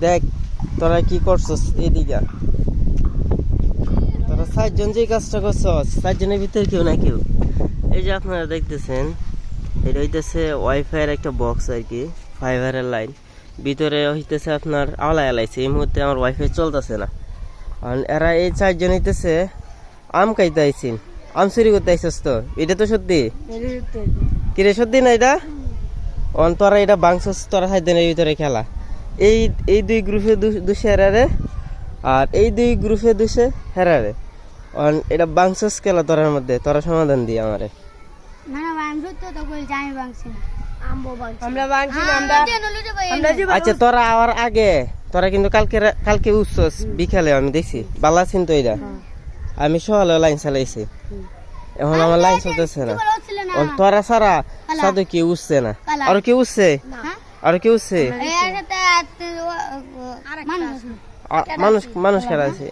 দেখ তোরা কি করছস এদিকে, তোরা 4 জন যে কাজটা করছস 4 জনের ভিতরে কেউ না কেউ। এই যে আপনারা দেখতেছেন এটা হইতেছে ওয়াইফাই এর একটা বক্স আর কি, ফাইবারের লাইন। ভিতরে হইতেছে আপনার আওলা এলাইছে, এই মুহূর্তে আমার ওয়াইফাই চলতেছে না। আর এরা এই 4 জন হইতেছে আম খাইতে আইছেন, আম চুরি করতে আইসস তো, এটা তো সত্যি? কিরে সত্যি না এটা? তোরা এটা বাংসস, তোরা 4 দিনের ভিতরে খেলা। এই 2 গ্রুপে দুশে হেরারে আর এই 2 গ্রুপে দুশে হেরারে, এটা বাংসস খেলা তোরার মধ্যে। তোরা সমাধান দি আমারে। আচ্ছা তোরা আওয়ার আগে তোরা কিন্তু কালকে উঠছস বিকালে, আমি দেখছি বালা আছেন তো। এটা আমি সকালে লাইন চালাইছি, এখন আমার লাইন চলতেছে না। তোরা সারা সাধু কেউ উঠছে না, আর কেউ উঠছে, আর কেউ উঠছে মানুষ কারা আছে?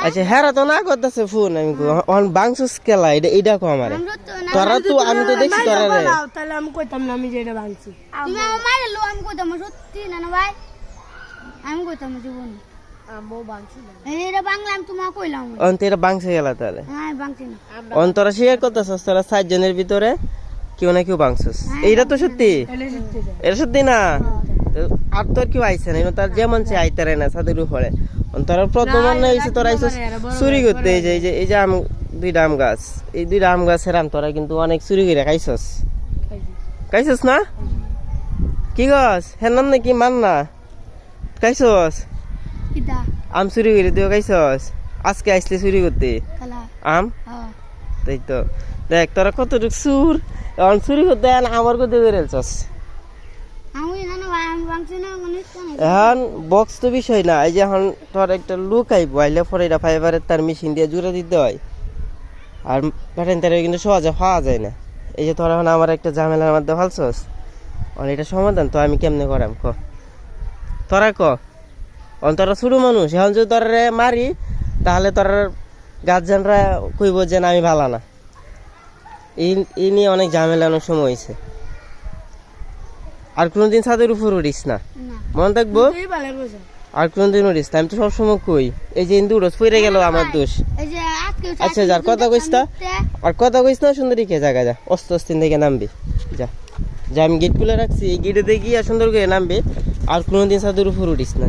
আচ্ছা হেরা তো না করতেছে ফোন। আমি বাংসুস খেলা এটা কো আমারে। তোরা তো আমি তো দেখছি তোরা রে, তাহলে আমি কইতাম না আমি যে এটা ভাঙছি। তুমি আমার মারলো, আমি কইতাম সত্যি না না ভাই, আমি কইতাম জীবন আমও ভাঙছি না। এটা বাংলা আমি তোমাকে কইলাম। এটা বাংসে গেলা তাহলে? হ্যাঁ ভাঙছি না। তোরা শেয়ার করতেছস, তোরা 4 জনের ভিতরে কেউ না কেউ বাংসস। এইটা তো সত্যি? এটা সত্যি না? আর তোর কেউ আইসে না, তার যেমন সে আইতারে না ছাদের উপরে। তোরা প্রথম হয়েছে তোরা আইসস চুরি করতে। এই যে আম 2টা আম গাছ, এই 2টা আম গাছের আম তোরা কিন্তু অনেক চুরি করে খাইছস না? কি গাছ হেন নাকি মান না খাইছস? আম চুরি করে দিও খাইছস? আজকে আইসলে চুরি করতে আম? তাই তো দেখ তোরা কতটুক চুর, এখন চুরি করতে আমার করতে বেরেলছস। এখন বক্স তো বিষয় না, এই যে এখন তোর একটা লুক আইব আইলে পরে এটা ফাইবারের তার মেশিন দিয়ে জুড়ে দিতে হয়, আর প্যাটার্ন তার কিন্তু সহজে পাওয়া যায় না। এই যে তোর এখন আমার একটা ঝামেলার মধ্যে ফালছস, আর এটা সমাধান তো আমি কেমনে করাম ক? তোরা ক। তোরা ছোট মানুষ, এখন যদি তোরা মারি তাহলে তোর গার্জেনরা কইব যে না আমি ভালো না। এই নিয়ে অনেক ঝামেলা অনেক সময় হয়েছে। আর কোনদিন ছাদের উপর উঠিস না, মনে থাকবো। আর কোনদিন উঠিস না, আমি তো সবসময় কই। এই যে ইন্দু রোজ পড়ে গেল আমার দোষ। আচ্ছা যার কথা কইস না, আর কথা কইস না, সুন্দরী কে জায়গা যা, অস্ত অস্তিন থেকে নামবি যা যা। আমি গেট খুলে রাখছি, এই গেটে দিয়ে গিয়ে সুন্দর করে নামবি। আর কোনদিন ছাদের উপর উঠিস না।